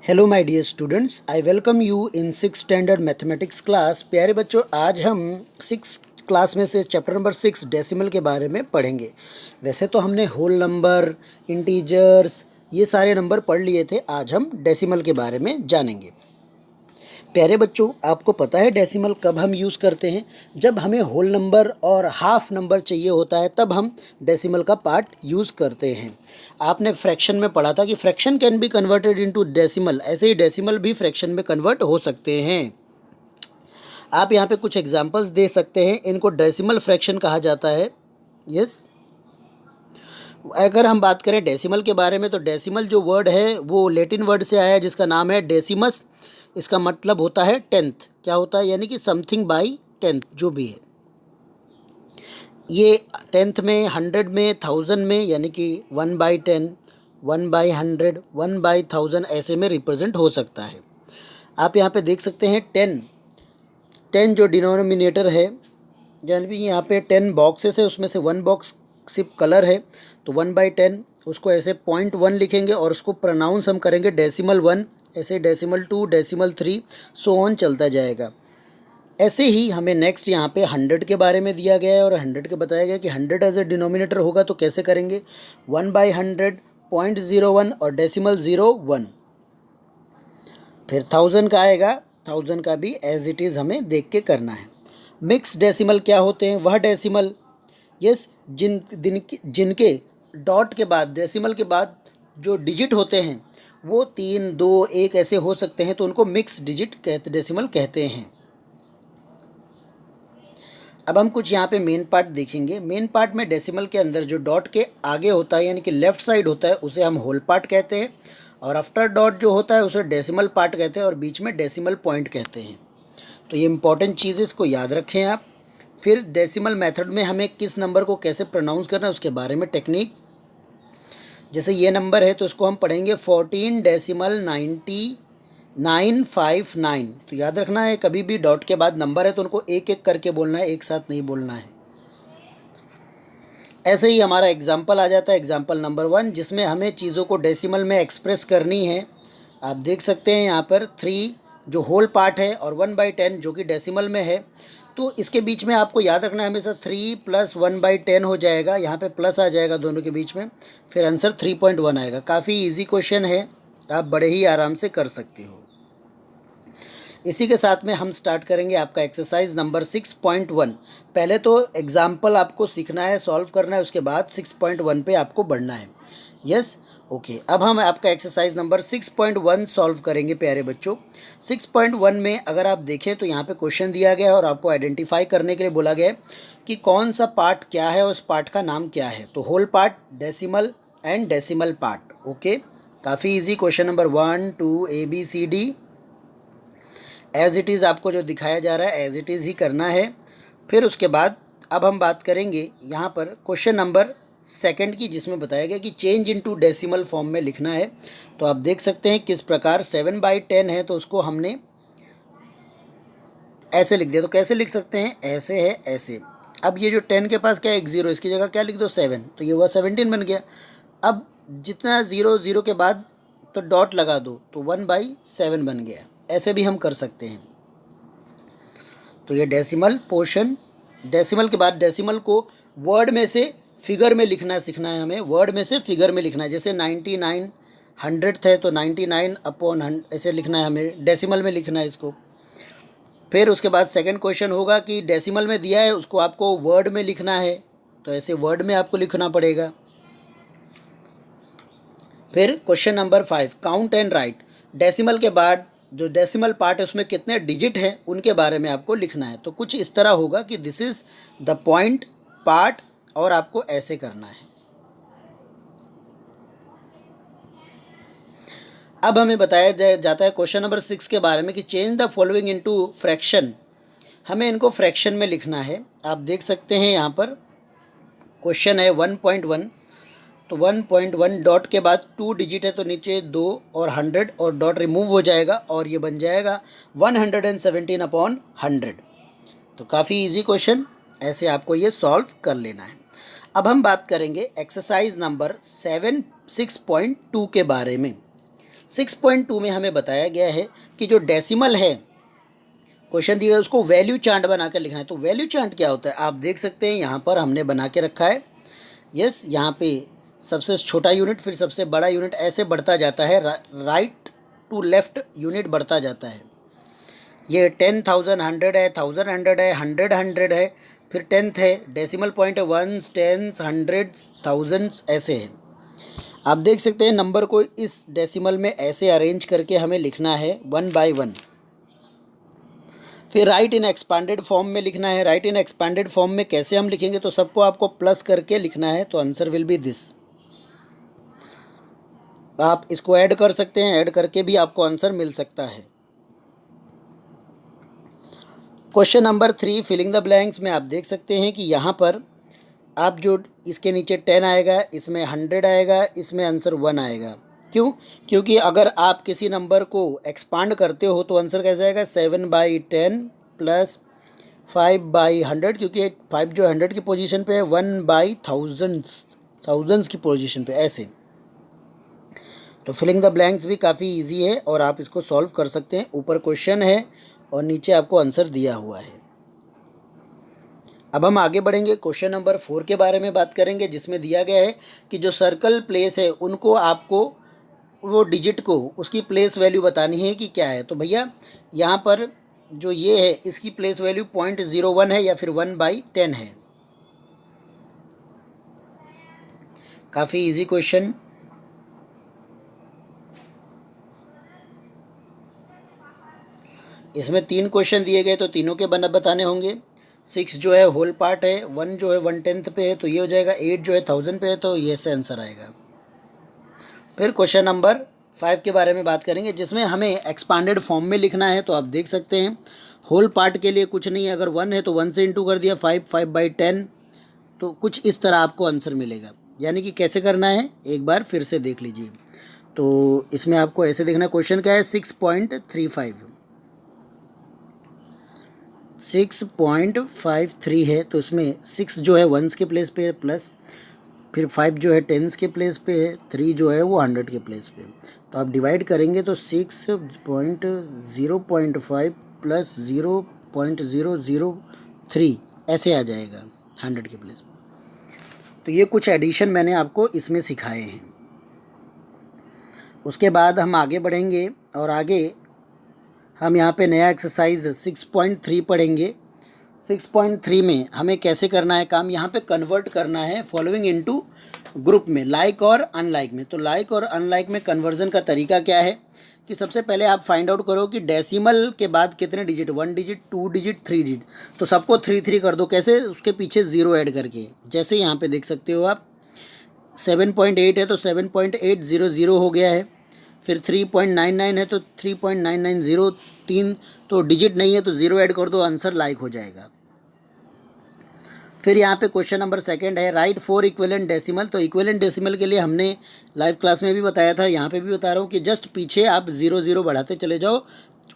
Hello my dear students, I welcome you in 6 standard mathematics class. प्यारे बच्चों, आज हम 6 क्लास में से चैप्टर नंबर 6 डेसिमल के बारे में पढ़ेंगे। वैसे तो हमने होल नंबर, इंटीजर्स, ये सारे नंबर पढ़ लिए थे। आज हम डेसिमल के बारे में जानेंगे। प्यारे बच्चों, आपको पता है डेसिमल कब हम यूज़ करते हैं? जब हमें होल नंबर और हाफ नंबर चाहिए होता है, तब हम डेसिमल का पार्ट यूज़ करते हैं। आपने फ्रैक्शन में पढ़ा था कि fraction can be converted into decimal, ऐसे ही डेसिमल भी फ्रैक्शन में कन्वर्ट हो सकते हैं। आप यहाँ पे कुछ एग्जांपल्स दे सकते हैं। इनको डेसिमल फ्रैक्शन कहा जाता है। यस, अगर हम बात करें डेसिमल के बारे में, तो डेसिमल जो वर्ड है वो लैटिन वर्ड से आया है, जिसका नाम है डेसिमस। इसका मतलब होता है टेंथ। क्या होता है? यानी कि समथिंग बाई टेंथ, जो भी है। ये टेंथ में, 100 में, 1000 में, यानी कि 1/10, 1/100, 1/1000 ऐसे में रिप्रेजेंट हो सकता है। आप यहाँ पे देख सकते हैं 10 10 जो डिनोमिनेटर है, यानी कि यहाँ पे 10 बॉक्सेस है, उसमें से 1 बॉक्स सिर्फ कलर है, तो 1/10 उसको ऐसे 0.1 लिखेंगे और उसको प्रोनाउंस हम करेंगे डेसिमल 1, ऐसे डेसिमल 2, डेसिमल 3, सो ऑन चलता जाएगा। ऐसे ही हमें नेक्स्ट यहाँ पे 100 के बारे में दिया गया है, और 100 के बताया गया कि 100 एज ए डिनोमिनेटर होगा तो कैसे करेंगे? 1/100, 0.01 और डेसिमल 01। फिर 1000 का आएगा, 1000 का भी एज इट इज़ हमें देख के करना है। मिक्स डेसिमल क्या होते हैं? वह डेसिमल, यस, जिनके डॉट के बाद, डेसिमल के बाद जो डिजिट होते हैं वो 3, 2, 1 ऐसे हो सकते हैं, तो उनको मिक्स डिजिट डेसिमल कहते हैं। अब हम कुछ यहाँ पे मेन पार्ट देखेंगे। मेन पार्ट में डेसिमल के अंदर जो डॉट के आगे होता है, यानी कि लेफ्ट साइड होता है, उसे हम होल पार्ट कहते हैं, और आफ्टर डॉट जो होता है उसे डेसिमल पार्ट कहते हैं, और बीच में डेसिमल पॉइंट कहते हैं। तो ये इंपॉर्टेंट चीज़ है, इसको याद रखें आप। फिर डेसिमल मेथड में हमें किस नंबर को कैसे प्रोनाउंस करना है उसके बारे में टेक्निक। जैसे ये नंबर है तो इसको हम पढ़ेंगे 14.9959। तो याद रखना है, कभी भी डॉट के बाद नंबर है तो उनको एक एक करके बोलना है, एक साथ नहीं बोलना है। ऐसे ही हमारा एग्जाम्पल आ जाता है, एग्जाम्पल नंबर 1, जिसमें हमें चीज़ों को डेसिमल में एक्सप्रेस करनी है। आप देख सकते हैं यहाँ पर 3 जो होल पार्ट है और 1/10 जो कि डेसिमल में है। तो इसके बीच में आपको याद रखना है हमेशा 3 + 1/10 हो जाएगा, यहाँ पे प्लस आ जाएगा दोनों के बीच में, फिर आंसर 3.1 आएगा। काफ़ी इजी क्वेश्चन है, आप बड़े ही आराम से कर सकते हो। इसी के साथ में हम स्टार्ट करेंगे आपका एक्सरसाइज नंबर 6.1। पहले तो एग्जाम्पल आपको सीखना है, सॉल्व करना है, उसके बाद 6.1 पे आपको बढ़ना है। Yes, okay. अब हम आपका एक्सरसाइज नंबर 6.1 सॉल्व करेंगे प्यारे बच्चों। 6.1 में अगर आप देखें तो यहाँ पे क्वेश्चन दिया गया है और आपको आइडेंटिफाई करने के लिए बोला गया है कि कौन सा पार्ट क्या है और उस पार्ट का नाम क्या है। तो whole part, decimal and decimal part. Okay, काफ़ी easy question number 1, 2, ABCD as it is आपको जो दिखाया जा रहा है एज़ इट इज़ ही करना है। फिर उसके बाद अब हम बात करेंगे यहाँ पर क्वेश्चन नंबर 2 की, जिसमें बताया गया कि चेंज इनटू डेसिमल फॉर्म में लिखना है। तो आप देख सकते हैं किस प्रकार 7/10 है तो उसको हमने ऐसे लिख दिया। तो कैसे लिख सकते हैं? ऐसे है, ऐसे। अब ये जो 10 के पास क्या है, एक 0, इसकी जगह क्या लिख दो, 7, तो ये हुआ 17 बन गया। अब जितना 0 0 के बाद तो डॉट लगा दो, तो 1/7 बन गया। ऐसे भी हम कर सकते हैं। तो ये डेसिमल पोर्शन, डेसिमल के बाद डेसिमल को वर्ड में से फिगर में लिखना सीखना है हमें। वर्ड में से फिगर में लिखना है। जैसे 99 100th है तो 99/100 ऐसे लिखना है हमें, डेसिमल में लिखना है इसको। फिर उसके बाद सेकंड क्वेश्चन होगा कि डेसिमल में दिया है उसको आपको वर्ड में लिखना है, तो ऐसे वर्ड में आपको लिखना पड़ेगा। फिर question number 5, count and right. Decimal के बाद जो डेसिमल पार्ट है उसमें कितने डिजिट हैं उनके बारे में आपको लिखना है। तो कुछ इस तरह होगा कि this is the point part, और आपको ऐसे करना है। अब हमें बताया जाता है क्वेश्चन नंबर 6 के बारे में कि change the following into fraction. हमें इनको फ्रैक्शन में लिखना है। आप देख सकते हैं यहाँ पर क्वेश्चन है 1.1, तो 1.1 डॉट के बाद 2 डिजिट है तो नीचे 2 और 100 और डॉट रिमूव हो जाएगा और ये बन जाएगा 117/100। तो काफ़ी इजी क्वेश्चन, ऐसे आपको ये सॉल्व कर लेना है। अब हम बात करेंगे एक्सरसाइज नंबर 6.2 के बारे में। 6.2 में हमें बताया गया है कि जो डेसिमल है, क्वेश्चन दिया है उसको वैल्यू चार्ट बना कर लिखना है। तो वैल्यू चार्ट क्या होता है, आप देख सकते हैं यहाँ पर हमने बना के रखा है। यस, यहाँ पे सबसे छोटा यूनिट, फिर सबसे बड़ा यूनिट, ऐसे बढ़ता जाता है, राइट टू लेफ्ट यूनिट बढ़ता जाता है। ये 10,000 100 है, 1000 100 है, 100 100 है, फिर टेंथ है, डेसिमल पॉइंट है, वंस, टेंस, हंड्रेड्स, थाउजेंड्स, ऐसे है। आप देख सकते हैं नंबर को इस डेसिमल में ऐसे अरेंज करके हमें लिखना है 1 by 1। फिर राइट इन एक्सपांडेड फॉर्म में लिखना है। राइट इन एक्सपांडेड फॉर्म में कैसे हम लिखेंगे, तो सबको आपको प्लस करके लिखना है, तो आंसर विल बी दिस। आप इसको ऐड कर सकते हैं, ऐड करके भी आपको आंसर मिल सकता है। Question number 3, filling the blanks में आप देख सकते हैं कि यहाँ पर आप जो इसके नीचे 10 आएगा, इसमें 100 आएगा, इसमें आंसर 1 आएगा। क्यों? क्योंकि अगर आप किसी नंबर को एक्सपांड करते हो तो आंसर कैसे आएगा, 7 by 10 प्लस 5 by 100, क्योंकि 5 जो 100 की पोजीशन पे है, 1 by थाउजेंड्स की पोजीशन पे, ऐसे। तो फिलिंग द ब्लैंक्स भी काफ़ी इजी है और आप इसको सॉल्व कर सकते हैं। ऊपर क्वेश्चन है और नीचे आपको आंसर दिया हुआ है। अब हम आगे बढ़ेंगे, क्वेश्चन नंबर 4 के बारे में बात करेंगे, जिसमें दिया गया है कि जो सर्कल प्लेस है उनको आपको वो डिजिट को उसकी प्लेस वैल्यू बतानी है कि क्या है। तो भैया यहाँ पर जो ये है इसकी प्लेस वैल्यू 0.01 है या फिर 1 by 10 है। काफ़ी इजी क्वेश्चन। इसमें 3 क्वेश्चन दिए गए तो तीनों के बताने होंगे। 6 जो है होल पार्ट है, 1 जो है 1/10 पे है तो ये हो जाएगा, 8 जो है 1000 पे है तो ये से आंसर आएगा। फिर क्वेश्चन नंबर 5 के बारे में बात करेंगे, जिसमें हमें एक्सपांडेड फॉर्म में लिखना है। तो आप देख सकते हैं होल पार्ट के लिए कुछ नहीं है, अगर 1 है तो 1 से इंटू कर दिया, 5 by 10, तो कुछ इस तरह आपको आंसर मिलेगा। यानी कि कैसे करना है एक बार फिर से देख लीजिए। तो इसमें आपको ऐसे देखना, क्वेश्चन क्या है, 6.53 है, तो इसमें 6 जो है 1s के प्लेस पे है, प्लस फिर 5 जो है 10s के प्लेस पे है, 3 जो है वो 100 के प्लेस पे है। तो आप डिवाइड करेंगे तो 6.0.5 प्लस 0.003 ऐसे आ जाएगा 100 के प्लेस पे। तो ये कुछ एडिशन मैंने आपको इसमें सिखाए हैं। उसके बाद हम आगे बढ़ेंगे और आगे हम यहाँ पे नया एक्सरसाइज 6.3 पढ़ेंगे। 6.3 में हमें कैसे करना है काम, यहाँ पे कन्वर्ट करना है फॉलोइंग इनटू ग्रुप में, लाइक और अनलाइक में। तो लाइक और अनलाइक में कन्वर्जन का तरीका क्या है कि सबसे पहले आप फाइंड आउट करो कि डेसिमल के बाद कितने डिजिट, 1 डिजिट, 2 डिजिट, 3 डिजिट। तो सबको 3 कर दो। कैसे? उसके पीछे 0 ऐड करके। जैसे यहाँ पे देख सकते हो आप 7.8 है तो 7.800 हो गया है। फिर 3.99 है तो 3.9903, तो डिजिट नहीं है तो 0 ऐड कर दो, आंसर लाइक हो जाएगा। फिर यहाँ पे क्वेश्चन नंबर 2 है, राइट 4 इक्विवेलेंट डेसिमल। तो इक्विवेलेंट डेसिमल के लिए हमने लाइव क्लास में भी बताया था, यहाँ पे भी बता रहा हूँ कि जस्ट पीछे आप 0 बढ़ाते चले जाओ,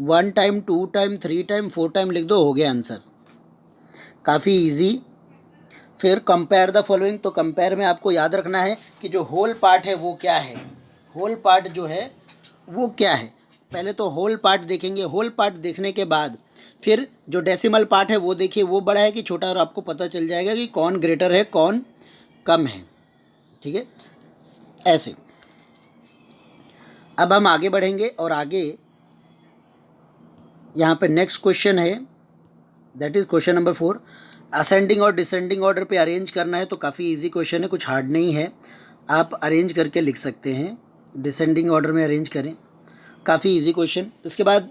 1 टाइम, 2 टाइम, 3 टाइम, 4 टाइम लिख दो, हो गया आंसर। काफ़ी ईजी। फिर कंपेयर द फॉलोइंग। तो कंपेयर में आपको याद रखना है कि जो होल पार्ट है वो क्या है, होल पार्ट जो है वो क्या है। पहले तो होल पार्ट देखेंगे, होल पार्ट देखने के बाद फिर जो डेसिमल पार्ट है वो देखिए वो बड़ा है कि छोटा, और आपको पता चल जाएगा कि कौन ग्रेटर है कौन कम है। ठीक है, ऐसे। अब हम आगे बढ़ेंगे और आगे यहाँ पे नेक्स्ट क्वेश्चन है, that is question number 4। Ascending और डिसेंडिंग ऑर्डर पे अरेंज करना है। तो काफ़ी इजी क्वेश्चन है, कुछ हार्ड नहीं है, आप अरेंज करके लिख सकते हैं। डिसेंडिंग ऑर्डर में अरेंज करें, काफ़ी इजी क्वेश्चन। उसके बाद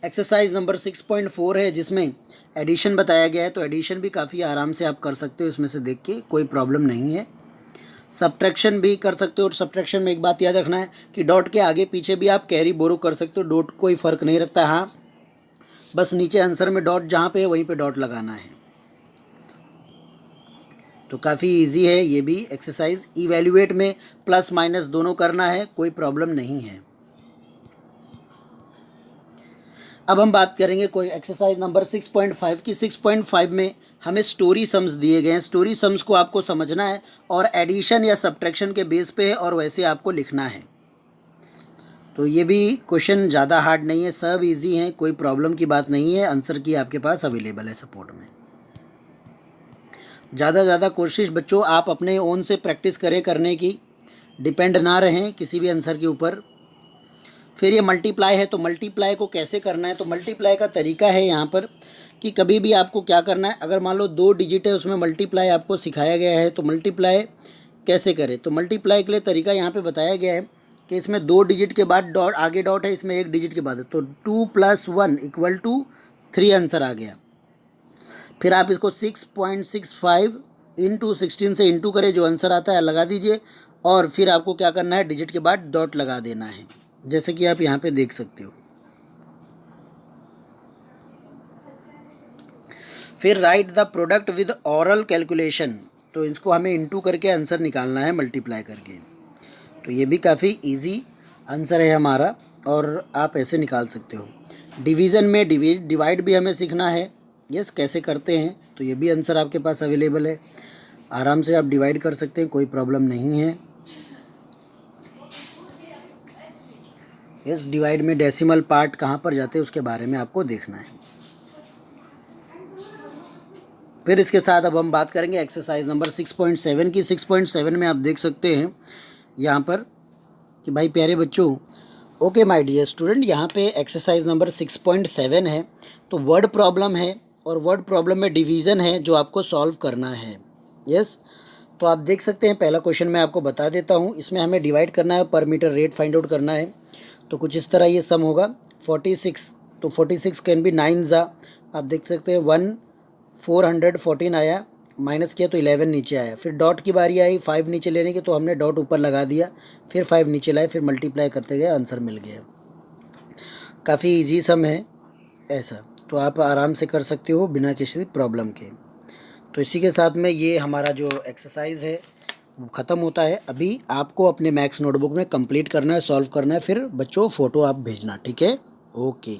एक्सरसाइज नंबर 6.4 है, जिसमें एडिशन बताया गया है। तो एडिशन भी काफ़ी आराम से आप कर सकते हो, इसमें से देख के कोई प्रॉब्लम नहीं है। सब्ट्रैक्शन भी कर सकते हो, और सब्ट्रैक्शन में एक बात याद रखना है कि डॉट के आगे पीछे भी आप कैरी बोरो कर सकते हो, डॉट कोई फ़र्क नहीं रखता। हाँ, बस नीचे आंसर में डॉट जहाँ पे है वहीं पे डॉट लगाना है। तो काफ़ी इजी है ये भी एक्सरसाइज। इवैल्यूएट में प्लस माइनस दोनों करना है, कोई प्रॉब्लम नहीं है। अब हम बात करेंगे कोई एक्सरसाइज नंबर 6.5 की। 6.5 में हमें स्टोरी सम्स दिए गए हैं। स्टोरी सम्स को आपको समझना है और एडिशन या सब्ट्रैक्शन के बेस पे है और वैसे आपको लिखना है। तो ये भी क्वेश्चन ज़्यादा हार्ड नहीं है, सब इजी हैं, कोई प्रॉब्लम की बात नहीं है। आंसर की आपके पास अवेलेबल है सपोर्ट में। ज़्यादा से ज़्यादा कोशिश बच्चों आप अपने ओन से प्रैक्टिस करें करने की, डिपेंड ना रहें किसी भी आंसर के ऊपर। फिर ये मल्टीप्लाई है, तो मल्टीप्लाई को कैसे करना है, तो मल्टीप्लाई का तरीका है यहाँ पर कि कभी भी आपको क्या करना है, अगर मान लो 2 डिजिट है उसमें मल्टीप्लाई आपको सिखाया गया है, तो मल्टीप्लाई कैसे करें। तो मल्टीप्लाई के लिए तरीका यहाँ पे बताया गया है कि इसमें 2 डिजिट के बाद डॉट, आगे डॉट है, इसमें 1 डिजिट के बाद है, तो 2 + 1 = 3 आंसर आ गया। फिर आप इसको 6.65 × 16 से इंटू करें, जो आंसर आता है लगा दीजिए, और फिर आपको क्या करना है, डिजिट के बाद डॉट लगा देना है, जैसे कि आप यहाँ पे देख सकते हो। फिर right the product with oral calculation, तो इसको हमें इंटू करके आंसर निकालना है मल्टीप्लाई करके। तो ये भी काफ़ी इजी आंसर है हमारा, और आप ऐसे निकाल सकते हो। डिवीज़न में डिवाइड भी हमें सीखना है, यस कैसे करते हैं, तो ये भी आंसर आपके पास अवेलेबल है, आराम से आप डिवाइड कर सकते हैं, कोई प्रॉब्लम नहीं है। यस डिवाइड में डेसिमल पार्ट कहाँ पर जाते हैं उसके बारे में आपको देखना है। फिर इसके साथ अब हम बात करेंगे एक्सरसाइज नंबर 6.7 की। 6.7 में आप देख सकते हैं यहाँ पर कि भाई प्यारे बच्चों, ओके माय डियर स्टूडेंट, यहाँ पे एक्सरसाइज नंबर 6.7 है, तो वर्ड प्रॉब्लम है, और वर्ड प्रॉब्लम में डिवीज़न है जो आपको सॉल्व करना है। यस तो आप देख सकते हैं, पहला क्वेश्चन मैं आपको बता देता हूँ, इसमें हमें डिवाइड करना है, पर मीटर रेट फाइंड आउट करना है। तो कुछ इस तरह ये सम होगा 46, तो 46 कैन बी 9 ज़ा, आप देख सकते हैं 414 आया, माइनस किया तो 11 नीचे आया। फिर डॉट की बारी आई 5 नीचे लेने की, तो हमने डॉट ऊपर लगा दिया, फिर 5 नीचे लाए, फिर मल्टीप्लाई करते गए, आंसर मिल गया। काफ़ी इजी सम है ऐसा, तो आप आराम से कर सकते हो बिना किसी प्रॉब्लम के। तो इसी के साथ में ये हमारा जो एक्सरसाइज है वो ख़त्म होता है। अभी आपको अपने मैथ्स नोटबुक में कंप्लीट करना है, सॉल्व करना है, फिर बच्चों फ़ोटो आप भेजना, ठीक है। ओके।